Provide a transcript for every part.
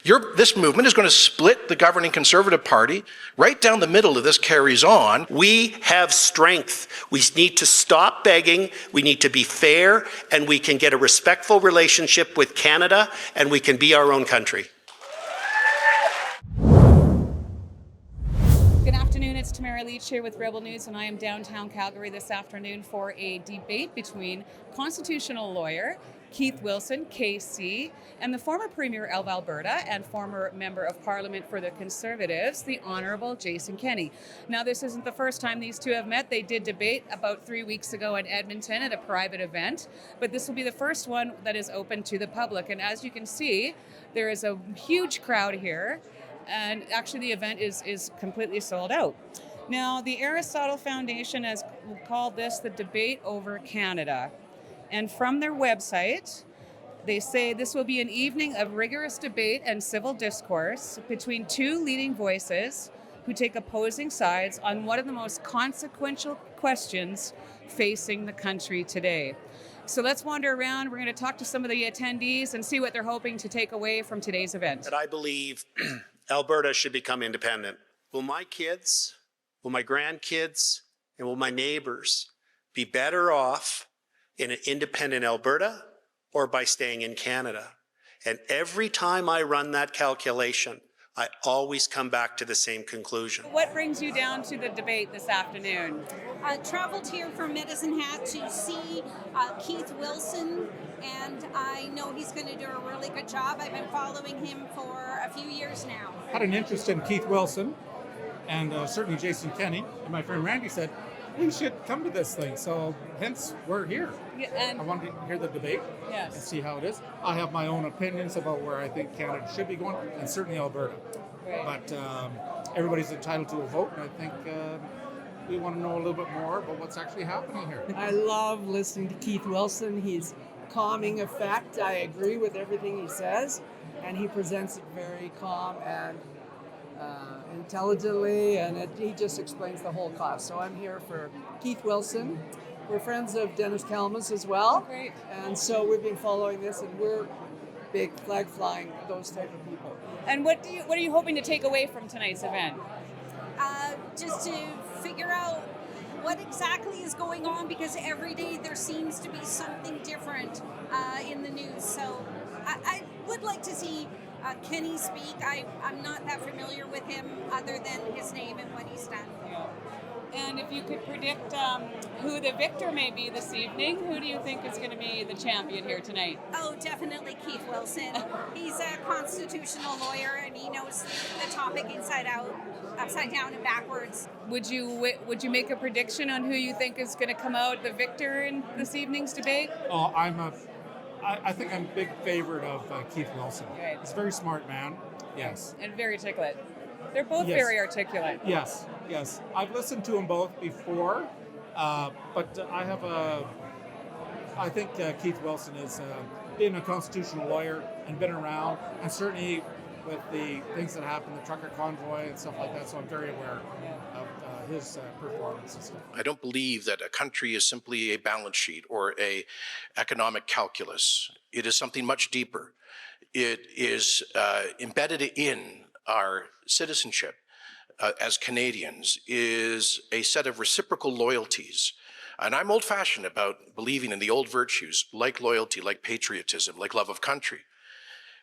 This movement is going to split the governing Conservative Party right down the middle if this carries on. We have strength. We need to stop begging. We need to be fair, and we can get a respectful relationship with Canada, and we can be our own country. Good afternoon, it's Tamara Leach here with Rebel News, and I am downtown Calgary this afternoon for a debate between constitutional lawyer Keith Wilson, KC, and the former Premier of Alberta and former Member of Parliament for the Conservatives, the Honourable Jason Kenney. Now, this isn't the first time these two have met. They did debate about 3 weeks ago in Edmonton at a private event, but this will be the first one that is open to the public. And as you can see, there is a huge crowd here, and actually the event is completely sold out. Now, the Aristotle Foundation has called this the debate over Canada. And from their website, they say this will be an evening of rigorous debate and civil discourse between two leading voices who take opposing sides on one of the most consequential questions facing the country today. So let's wander around. We're going to talk to some of the attendees and see what they're hoping to take away from today's event. That I believe Alberta should become independent. Will my kids, will my grandkids, and will my neighbors be better off in an independent Alberta or by staying in Canada? And every time I run that calculation, I always come back to the same conclusion. What brings you down to the debate this afternoon? I traveled here from Medicine Hat to see Keith Wilson, and I know he's going to do a really good job. I've been following him for a few years now. Had an interest in Keith Wilson and certainly Jason Kenney, and my friend Randy said, we should come to this thing, so hence we're here. Yeah, and I wanted to hear the debate and see how it is. I have my own opinions about where I think Canada should be going, and certainly Alberta. Right. But everybody's entitled to a vote, and I think we want to know a little bit more about what's actually happening here. I love listening to Keith Wilson. He's calming effect. I agree with everything he says, and he presents it very calm and intelligently, and he just explains the whole cause. So I'm here for Keith Wilson. We're friends of Dennis Kalmas as well. Great. And so we've been following this, and we're big flag flying, those type of people. And what are you hoping to take away from tonight's event? Just to figure out what exactly is going on, because every day there seems to be something different in the news. So I would like to see Kenney speak. I'm not that familiar with him other than his name and what he's done. Yeah. And if you could predict who the victor may be this evening, who do you think is going to be the champion here tonight? Oh, definitely Keith Wilson. He's a constitutional lawyer, and he knows the topic inside out, upside down and backwards. Would you make a prediction on who you think is going to come out the victor in this evening's debate? Oh, I think I'm a big favorite of Keith Wilson. Right. He's a very smart man. Yes. And very articulate. They're both Yes. very articulate. Yes. I've listened to them both before, but I think Keith Wilson is being a constitutional lawyer and been around, and certainly with the things that happened, the trucker convoy and stuff like that, so I'm very aware of his performance and stuff. I don't believe that a country is simply a balance sheet or a economic calculus. It is something much deeper. It is embedded in our citizenship as Canadians is a set of reciprocal loyalties. And I'm old-fashioned about believing in the old virtues like loyalty, like patriotism, like love of country,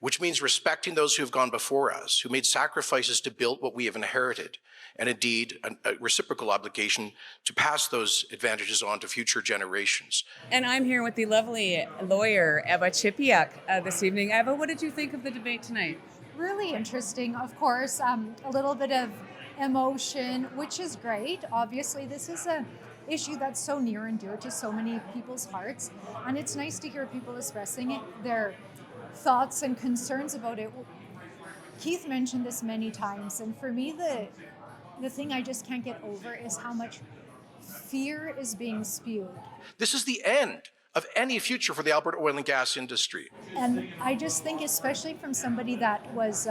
which means respecting those who have gone before us, who made sacrifices to build what we have inherited, and indeed a reciprocal obligation to pass those advantages on to future generations. And I'm here with the lovely lawyer, Eva Chipiak, this evening. Eva, what did you think of the debate tonight? Really interesting, of course. A little bit of emotion, which is great. Obviously, this is an issue that's so near and dear to so many people's hearts, and it's nice to hear people expressing their thoughts and concerns about it. Keith mentioned this many times, and for me, the thing I just can't get over is how much fear is being spewed. This is the end of any future for the Alberta oil and gas industry. And I just think, especially from somebody that was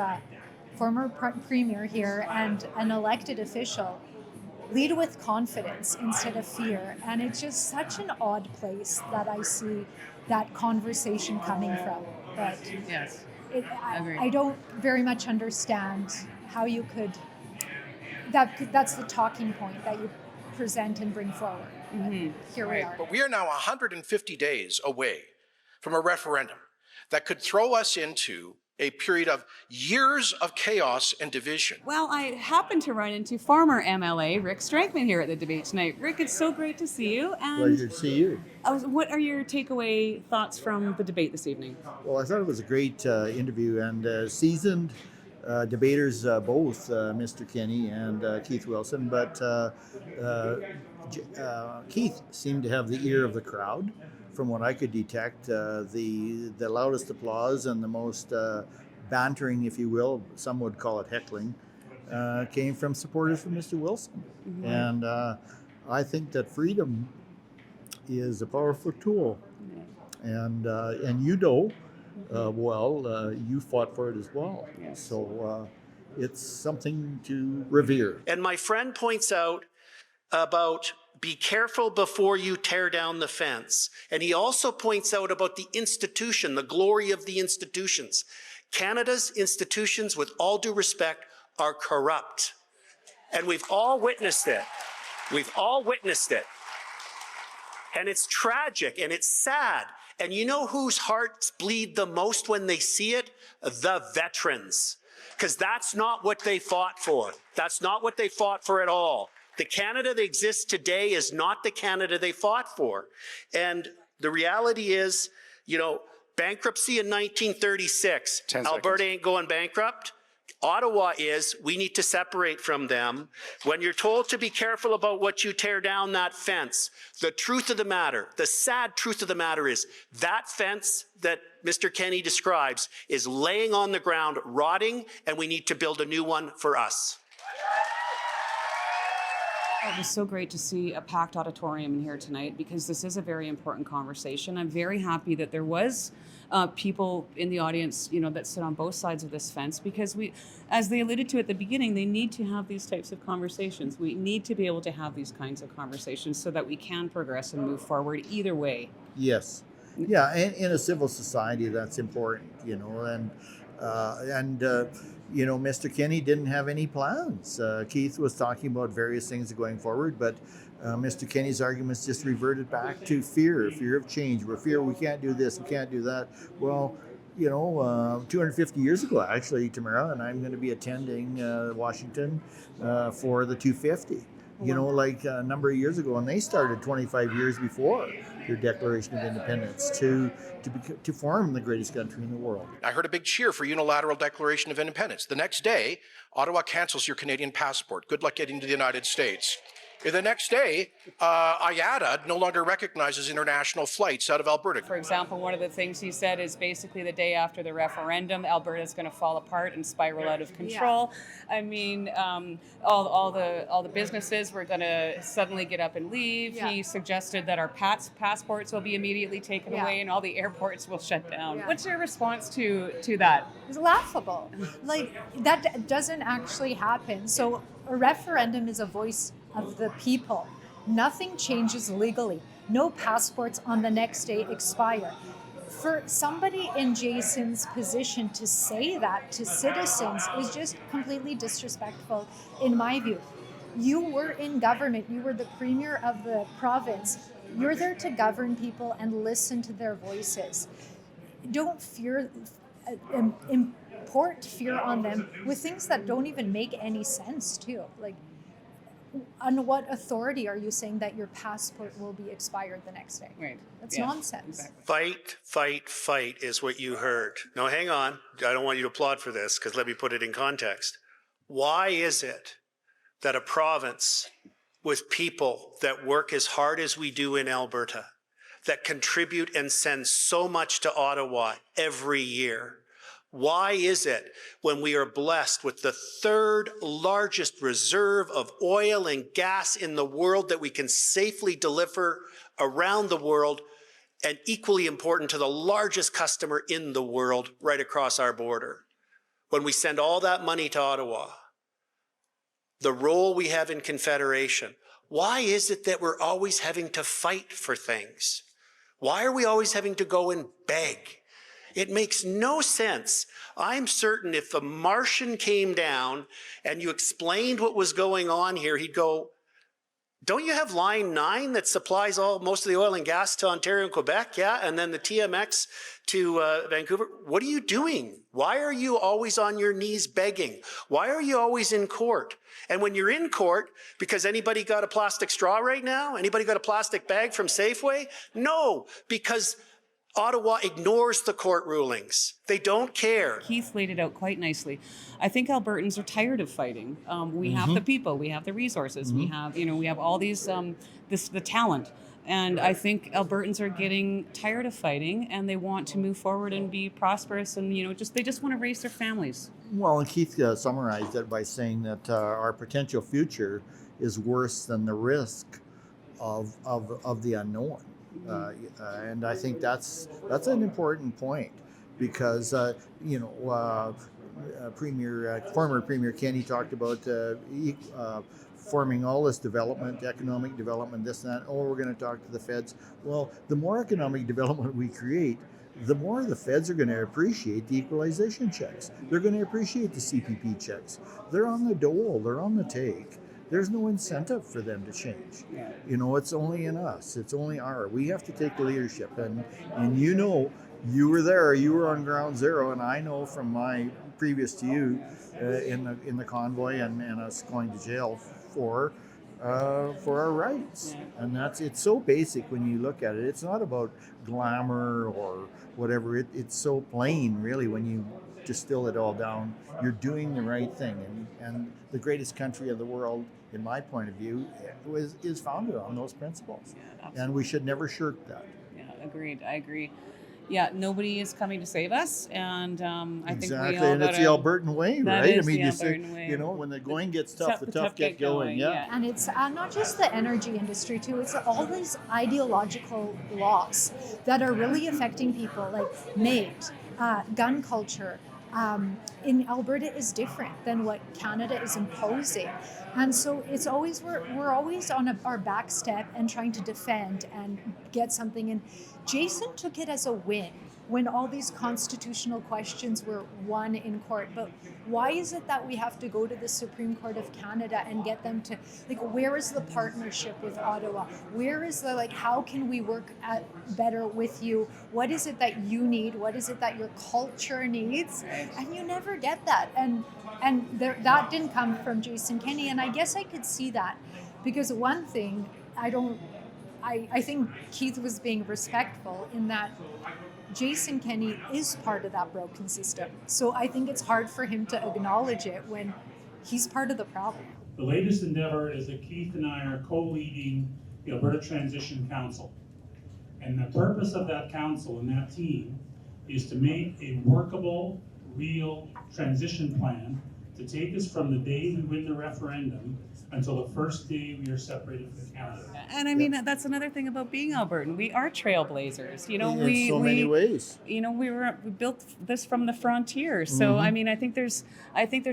former premier here and an elected official, lead with confidence instead of fear. And it's just such an odd place that I see that conversation coming from. But Yes. I don't very much understand how you could. That's the talking point that you present and bring forward. Here we are. But we are now 150 days away from a referendum that could throw us into a period of years of chaos and division. Well, I happened to run into former MLA Rick Strankman here at the debate tonight. Rick, it's so great to see you. And Pleasure to see you. what are your takeaway thoughts from the debate this evening? Well, I thought it was a great interview, and seasoned debaters, both Mr. Kenney and Keith Wilson, but Keith seemed to have the ear of the crowd. From what I could detect, the loudest applause and the most bantering, if you will, some would call it heckling, came from supporters of Mr. Wilson. And I think that freedom is a powerful tool. And you know, you fought for it as well. Yes. So it's something to revere. And my friend points out about be careful before you tear down the fence. And he also points out about the institution, the glory of the institutions. Canada's institutions, with all due respect, are corrupt. And we've all witnessed it. We've all witnessed it. And it's tragic and it's sad. And you know whose hearts bleed the most when they see it? The veterans. Because that's not what they fought for. That's not what they fought for at all. The Canada that exists today is not the Canada they fought for. And the reality is, you know, bankruptcy in 1936, Alberta ain't going bankrupt. Ottawa is, we need to separate from them. When you're told to be careful about what you tear down that fence, the truth of the matter, the sad truth of the matter is that fence that Mr. Kenney describes is laying on the ground, rotting, and we need to build a new one for us. It was so great to see a packed auditorium in here tonight because this is a very important conversation. I'm very happy that there was people in the audience, you know, that sit on both sides of this fence because we, as they alluded to at the beginning, they need to have these types of conversations. We need to be able to have these kinds of conversations so that we can progress and move forward either way. Yes. Yeah, and in a civil society, that's important, you know, and you know, Mr. Kenney didn't have any plans. Keith was talking about various things going forward, but Mr. Kenney's arguments just reverted back to fear of change. We're fear we can't do this, we can't do that. Well, you know, 250 years ago, actually, Tamara and I'm going to be attending Washington for the 250. You know, like a number of years ago, and they started 25 years before their Declaration of Independence to form the greatest country in the world. I heard a big cheer for unilateral Declaration of Independence. The next day, Ottawa cancels your Canadian passport. Good luck getting to the United States. The next day, IATA no longer recognizes international flights out of Alberta. For example, one of the things he said is basically the day after the referendum, Alberta is going to fall apart and spiral out of control. Yeah. I mean, all the businesses were going to suddenly get up and leave. Yeah. He suggested that our passports will be immediately taken away and all the airports will shut down. Yeah. What's your response to that? It's laughable. Like, that doesn't actually happen. So a referendum is a voice of the people. Nothing changes legally. No passports on the next day expire. For somebody in Jason's position to say that to citizens is just completely disrespectful, in my view. You were in government. You were the premier of the province. You're there to govern people and listen to their voices. Don't import fear on them with things that don't even make any sense, too. Like, on what authority are you saying that your passport will be expired the next day? Right. That's nonsense. Exactly. Fight, fight, fight is what you heard. Now, hang on. I don't want you to applaud for this because let me put it in context. Why is it that a province with people that work as hard as we do in Alberta, that contribute and send so much to Ottawa every year, why is it when we are blessed with the third largest reserve of oil and gas in the world that we can safely deliver around the world, and equally important to the largest customer in the world right across our border, when we send all that money to Ottawa, the role we have in Confederation, why is it that we're always having to fight for things? Why are we always having to go and beg? It makes no sense. I'm certain if a Martian came down and you explained what was going on here, he'd go, don't you have line 9 that supplies most of the oil and gas to Ontario and Quebec? Yeah, and then the TMX to Vancouver. What are you doing? Why are you always on your knees begging? Why are you always in court? And when you're in court, because anybody got a plastic straw right now? Anybody got a plastic bag from Safeway? No, because Ottawa ignores the court rulings. They don't care. Keith laid it out quite nicely. I think Albertans are tired of fighting. We have the people, we have the resources, we have all these the talent, and I think Albertans are getting tired of fighting, and they want to move forward and be prosperous, and they just want to raise their families. Well, and Keith summarized it by saying that our potential future is worse than the risk of the unknown. And I think that's an important point, because former Premier Kenney talked about forming all this development, economic development, this and that. Oh, we're going to talk to the feds. Well, the more economic development we create, the more the feds are going to appreciate the equalization checks. They're going to appreciate the CPP checks. They're on the dole. They're on the take. There's no incentive for them to change. It's only in us. It's only we have to take the leadership. And you were there. You were on ground zero. And I know from my previous to you in the convoy and us going to jail for our rights. And it's so basic when you look at it. It's not about glamour or whatever. It's so plain, really, when you distill it all down. You're doing the right thing. And the greatest country of the world, in my point of view, is founded on those principles. And we should never shirk that. Yeah, agreed. I agree. Yeah, nobody is coming to save us, and I think we all and it's the Albertan way, right? I mean, you say, when the going gets tough, the tough get going. Yeah. And it's not just the energy industry too, it's all these ideological laws that are really affecting people, like MAID, gun culture, in Alberta is different than what Canada is imposing. And so it's always, we're always on our back step and trying to defend and get something. And Jason took it as a win when all these constitutional questions were won in court. But why is it that we have to go to the Supreme Court of Canada and get them to, where is the partnership with Ottawa? Where is how can we work better with you? What is it that you need? What is it that your culture needs? And you never get that. And that didn't come from Jason Kenney. And I guess I could see that, because one thing, I think Keith was being respectful in that Jason Kenney is part of that broken system. So I think it's hard for him to acknowledge it when he's part of the problem. The latest endeavor is that Keith and I are co-leading the Alberta Transition Council. And the purpose of that council and that team is to make a workable, real transition plan to take us from the day we win the referendum until the first day we are separated from Canada. And I mean, that's another thing about being Albertan. We are trailblazers. In so many ways. We built this from the frontier. So I mean, I think there's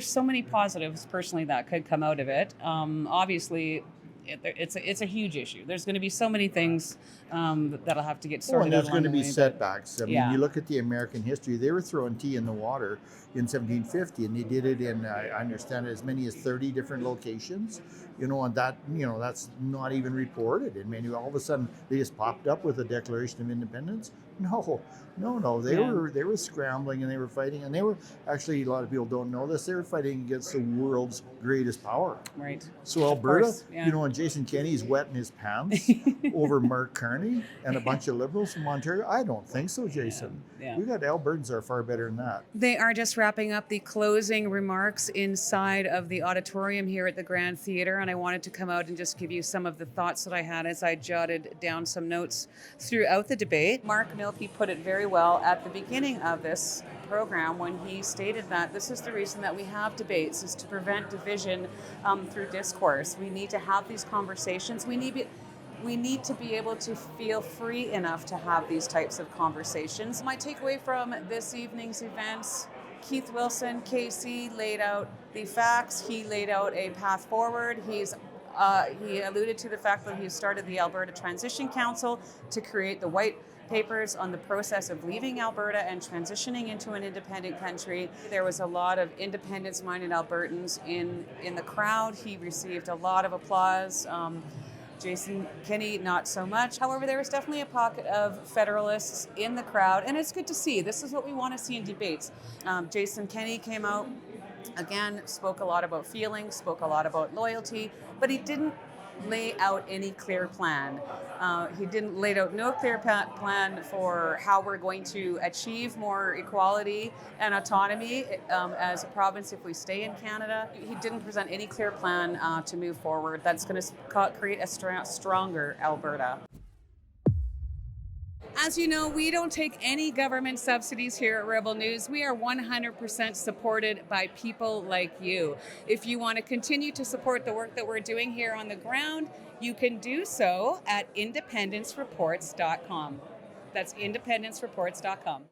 so many positives personally that could come out of it. Obviously, it's a huge issue. There's going to be so many things that'll have to get sorted out. And there's going to be setbacks. I mean, yeah. You look at the American history, they were throwing tea in the water in 1750, and they did it in, I understand, as many as 30 different locations. And that's not even reported. And maybe all of a sudden they just popped up with a Declaration of Independence. No. They were scrambling and they were fighting, and they were actually, a lot of people don't know this, they were fighting against the world's greatest power. Right. So Alberta, course, yeah. And Jason Kenney's wetting his pants over Mark Carney and a bunch of liberals from Ontario. I don't think so, Jason. Yeah. We got Albertans are far better than that. They are just wrapping up the closing remarks inside of the auditorium here at the Grand Theatre, and I wanted to come out and just give you some of the thoughts that I had as I jotted down some notes throughout the debate. Mark Milkey put it very well at the beginning of this program when he stated that this is the reason that we have debates, is to prevent division through discourse. We need to have these conversations. We need to be able to feel free enough to have these types of conversations. My takeaway from this evening's events, Keith Wilson, KC, laid out the facts. He laid out a path forward. He alluded to the fact that he started the Alberta Transition Council to create the white papers on the process of leaving Alberta and transitioning into an independent country. There was a lot of independence-minded Albertans in the crowd. He received a lot of applause. Jason Kenney, not so much. However, there was definitely a pocket of Federalists in the crowd, and it's good to see. This is what we want to see in debates. Jason Kenney came out, again, spoke a lot about feelings, spoke a lot about loyalty, but he didn't lay out any clear plan. He didn't lay out no clear plan for how we're going to achieve more equality and autonomy as a province if we stay in Canada. He didn't present any clear plan to move forward that's going to create a stronger Alberta. As you know, we don't take any government subsidies here at Rebel News. We are 100% supported by people like you. If you want to continue to support the work that we're doing here on the ground, you can do so at independencereports.com. That's independencereports.com.